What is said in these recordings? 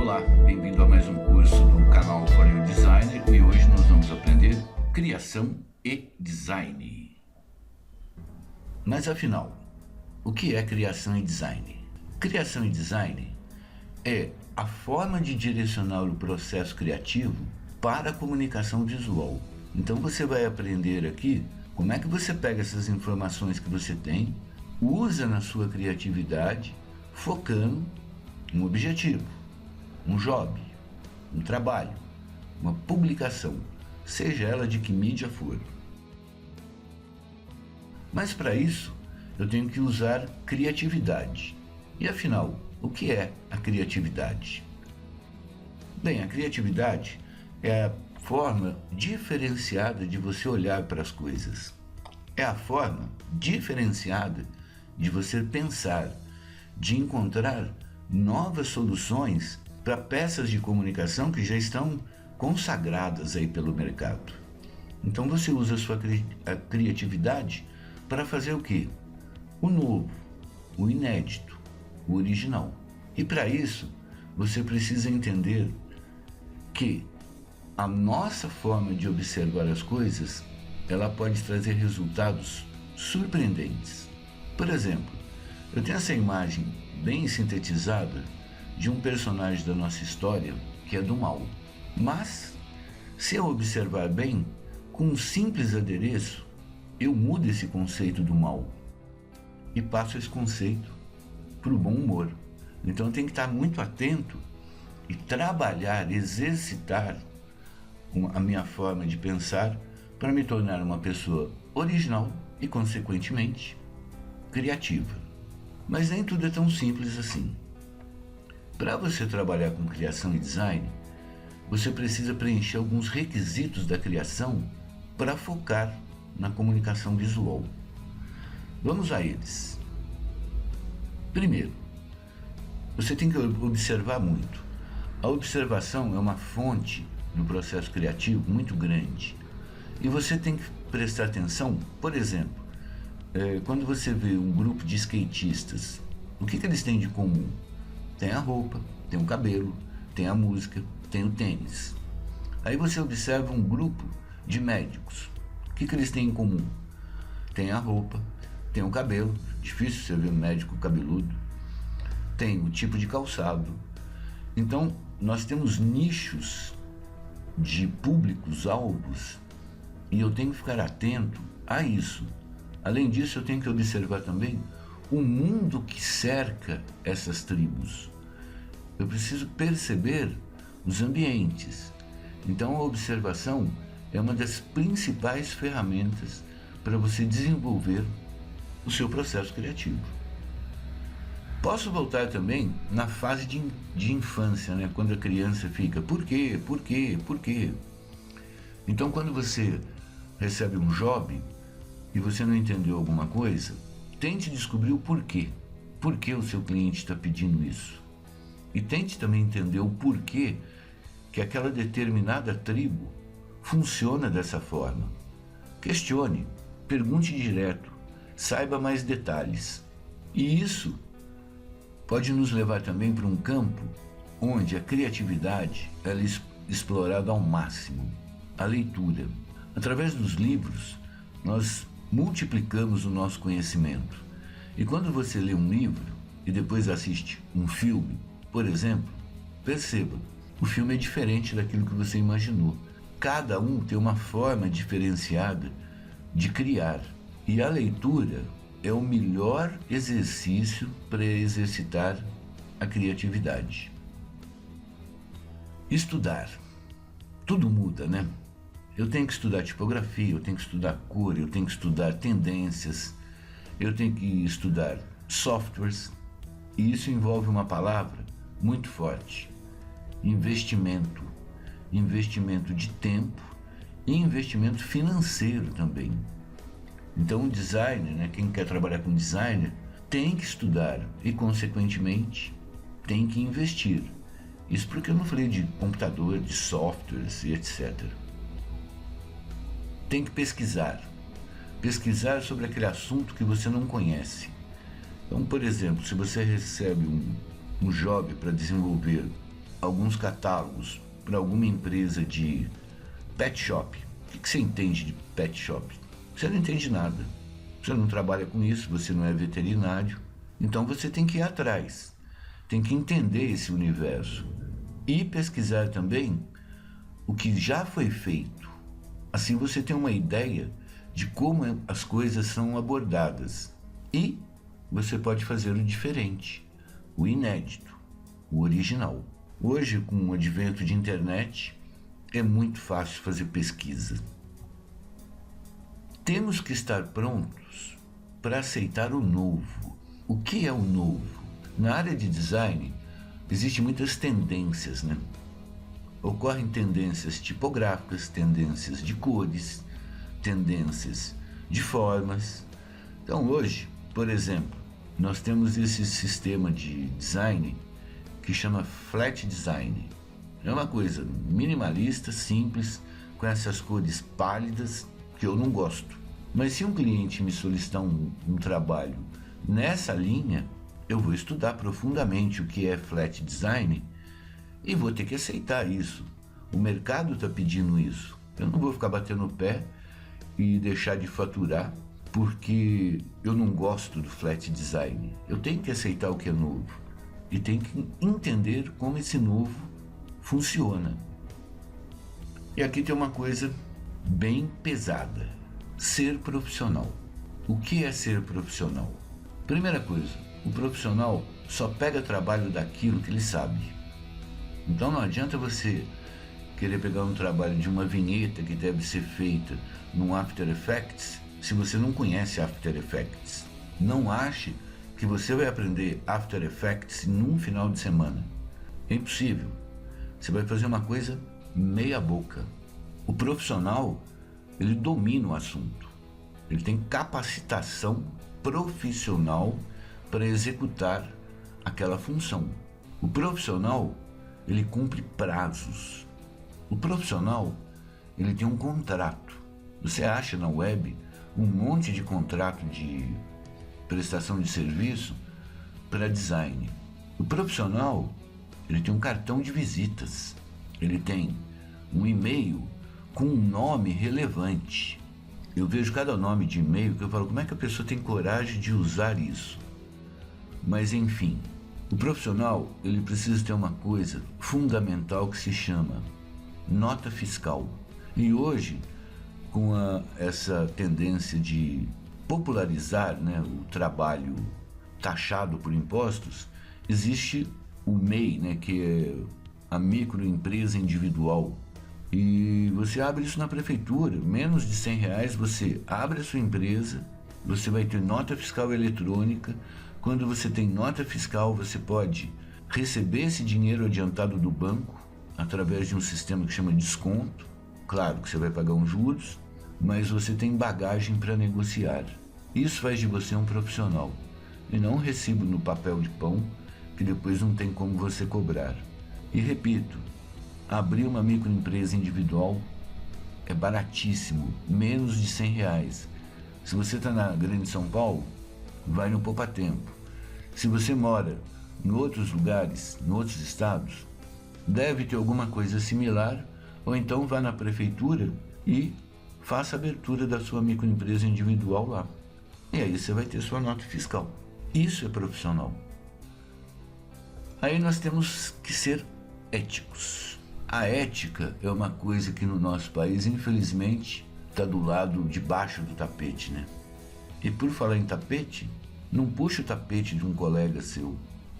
Olá, bem-vindo a mais um curso do canal For You Designer e hoje nós vamos aprender criação e design. Mas afinal, o que é criação e design? Criação e design é a forma de direcionar o processo criativo para a comunicação visual. Então você vai aprender aqui como é que você pega essas informações que você tem, usa na sua criatividade, focando um objetivo, um job, um trabalho, uma publicação, seja ela de que mídia for. Mas para isso, eu tenho que usar criatividade. E afinal, o que é a criatividade? Bem, a criatividade é a forma diferenciada de você olhar para as coisas. É a forma diferenciada de você pensar, de encontrar novas soluções para peças de comunicação que já estão consagradas aí pelo mercado. Então você usa a sua criatividade para fazer o quê? O novo, o inédito, o original. E para isso, você precisa entender que a nossa forma de observar as coisas, ela pode trazer resultados surpreendentes. Por exemplo, eu tenho essa imagem bem sintetizada de um personagem da nossa história que é do mal. Mas, se eu observar bem, com um simples adereço, eu mudo esse conceito do mal e passo esse conceito para o bom humor. Então tem que estar muito atento e trabalhar, exercitar a minha forma de pensar para me tornar uma pessoa original e, consequentemente, criativa. Mas nem tudo é tão simples assim. Para você trabalhar com criação e design, você precisa preencher alguns requisitos da criação para focar na comunicação visual. Vamos a eles. Primeiro, você tem que observar muito. A observação é uma fonte do processo criativo muito grande. E você tem que prestar atenção, por exemplo, quando você vê um grupo de skatistas, o que eles têm de comum? Tem a roupa, tem o cabelo, tem a música, tem o tênis. Aí você observa um grupo de médicos. O que eles têm em comum? Tem a roupa, tem o cabelo, difícil você ver um médico cabeludo, tem o tipo de calçado. Então, nós temos nichos de públicos-alvos e eu tenho que ficar atento a isso. Além disso, eu tenho que observar também o mundo que cerca essas tribos. Eu preciso perceber os ambientes. Então, a observação é uma das principais ferramentas para você desenvolver o seu processo criativo. Posso voltar também na fase de infância, né? Quando a criança fica, por quê? Por quê? Por quê? Então, quando você recebe um job e você não entendeu alguma coisa, tente descobrir o porquê. Por que o seu cliente está pedindo isso? E tente também entender o porquê que aquela determinada tribo funciona dessa forma. Questione, pergunte direto, saiba mais detalhes. E isso pode nos levar também para um campo onde a criatividade ela é explorada ao máximo, a leitura. Através dos livros, nós multiplicamos o nosso conhecimento. E quando você lê um livro e depois assiste um filme, por exemplo, perceba, o filme é diferente daquilo que você imaginou. Cada um tem uma forma diferenciada de criar. E a leitura é o melhor exercício para exercitar a criatividade. Estudar. Tudo muda, né? Eu tenho que estudar tipografia, eu tenho que estudar cor, eu tenho que estudar tendências, eu tenho que estudar softwares. E isso envolve uma palavra muito forte: investimento. Investimento de tempo e investimento financeiro também. Então o designer, né, quem quer trabalhar com designer, tem que estudar e, consequentemente, tem que investir. Isso porque eu não falei de computador, de softwares e etc. Tem que pesquisar. Pesquisar sobre aquele assunto que você não conhece. Então, por exemplo, se você recebe um job para desenvolver alguns catálogos para alguma empresa de pet shop. O que você entende de pet shop? Você não entende nada. Você não trabalha com isso, você não é veterinário. Então você tem que ir atrás, tem que entender esse universo e pesquisar também o que já foi feito. Assim você tem uma ideia de como as coisas são abordadas e você pode fazer o diferente, o inédito, o original. Hoje, com o advento de internet, é muito fácil fazer pesquisa. Temos que estar prontos para aceitar o novo. O que é o novo? Na área de design, existem muitas tendências, né? Ocorrem tendências tipográficas, tendências de cores, tendências de formas. Então hoje, por exemplo, nós temos esse sistema de design que chama flat design. É uma coisa minimalista, simples, com essas cores pálidas que eu não gosto. Mas se um cliente me solicitar um trabalho nessa linha, eu vou estudar profundamente o que é flat design e vou ter que aceitar isso. O mercado está pedindo isso. Eu não vou ficar batendo o pé e deixar de faturar porque eu não gosto do flat design. Eu tenho que aceitar o que é novo e tenho que entender como esse novo funciona. E aqui tem uma coisa bem pesada: ser profissional. O que é ser profissional? Primeira coisa, o profissional só pega trabalho daquilo que ele sabe. Então não adianta você querer pegar um trabalho de uma vinheta que deve ser feita no After Effects se você não conhece After Effects. Não ache que você vai aprender After Effects num final de semana. É impossível. Você vai fazer uma coisa meia boca. O profissional, ele domina o assunto. Ele tem capacitação profissional para executar aquela função. O profissional, ele cumpre prazos. O profissional, ele tem um contrato. Você acha na web um monte de contrato de prestação de serviço para design. O profissional, ele tem um cartão de visitas. Ele tem um e-mail com um nome relevante. Eu vejo cada nome de e-mail que eu falo, como é que a pessoa tem coragem de usar isso? Mas enfim, o profissional, ele precisa ter uma coisa fundamental que se chama nota fiscal. E hoje, com essa tendência de popularizar, né, o trabalho taxado por impostos, existe o MEI, né, que é a microempresa individual. E você abre isso na prefeitura, menos de R$100 você abre a sua empresa, você vai ter nota fiscal eletrônica. Quando você tem nota fiscal, você pode receber esse dinheiro adiantado do banco através de um sistema que chama desconto. Claro que você vai pagar uns juros, mas você tem bagagem para negociar. Isso faz de você um profissional e não um recibo no papel de pão que depois não tem como você cobrar. E repito, abrir uma microempresa individual é baratíssimo, menos de R$100. Se você está na Grande São Paulo, vai no Poupa Tempo. Se você mora em outros lugares, em outros estados, deve ter alguma coisa similar, ou então vá na prefeitura e faça a abertura da sua microempresa individual lá. E aí você vai ter sua nota fiscal. Isso é profissional. Aí nós temos que ser éticos. A ética é uma coisa que no nosso país, infelizmente, está do lado de baixo do tapete, né? E por falar em tapete, não puxe o tapete de um colega seu.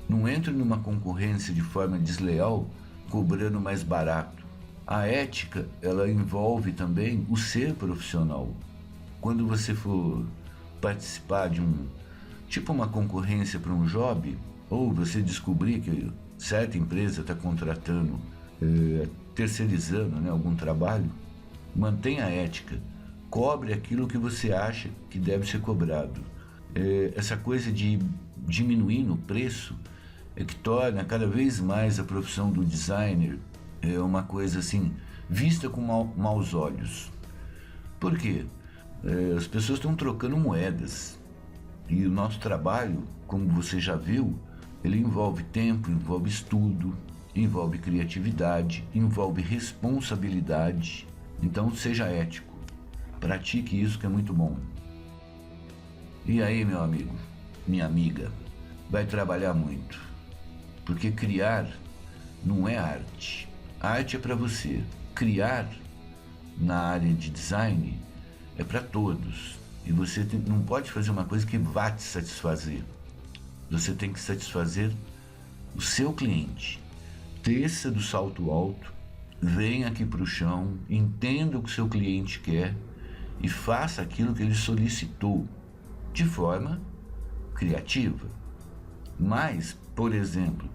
Não entre numa concorrência de forma desleal, cobrando mais barato. A ética, ela envolve também o ser profissional. Quando você for participar de uma concorrência para um job, ou você descobrir que certa empresa está contratando, terceirizando, né, algum trabalho, mantenha a ética. Cobre aquilo que você acha que deve ser cobrado. Essa coisa de diminuir no preço é que torna cada vez mais a profissão do designer uma coisa assim, vista com maus olhos. Por quê? As pessoas estão trocando moedas. E o nosso trabalho, como você já viu, ele envolve tempo, envolve estudo, envolve criatividade, envolve responsabilidade. Então seja ético, pratique isso que é muito bom. E aí, meu amigo, minha amiga, vai trabalhar muito, porque criar não é arte. Arte é para você. Criar na área de design é para todos. E você não pode fazer uma coisa que vá te satisfazer. Você tem que satisfazer o seu cliente. Desça do salto alto, venha aqui para o chão, entenda o que o seu cliente quer e faça aquilo que ele solicitou de forma criativa. Mas, por exemplo,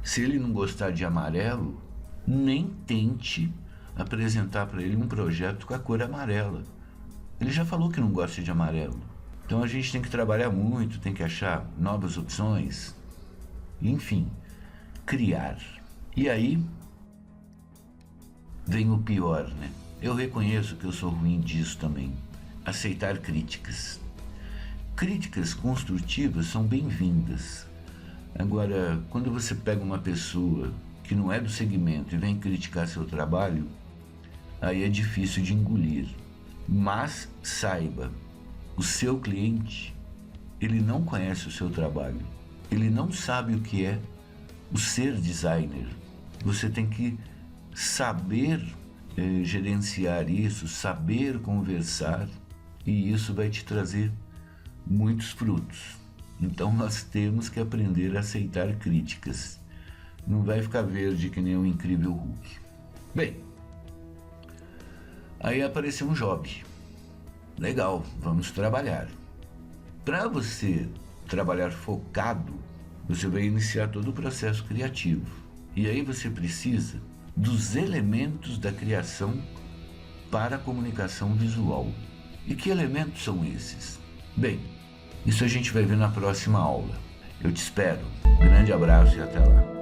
se ele não gostar de amarelo, nem tente apresentar para ele um projeto com a cor amarela. Ele já falou que não gosta de amarelo. Então a gente tem que trabalhar muito, tem que achar novas opções. Enfim, criar. E aí vem o pior, né? Eu reconheço que eu sou ruim disso também. Aceitar críticas. Críticas construtivas são bem-vindas. Agora, quando você pega uma pessoa que não é do segmento e vem criticar seu trabalho, aí é difícil de engolir. Mas saiba, o seu cliente, ele não conhece o seu trabalho. Ele não sabe o que é o ser designer. Você tem que saber gerenciar isso, saber conversar, e isso vai te trazer muitos frutos. Então nós temos que aprender a aceitar críticas. Não vai ficar verde que nem o incrível Hulk. Bem, aí apareceu um job. Legal, vamos trabalhar. Para você trabalhar focado, você vai iniciar todo o processo criativo. E aí você precisa dos elementos da criação para a comunicação visual. E que elementos são esses? Bem, isso a gente vai ver na próxima aula. Eu te espero. Grande abraço e até lá.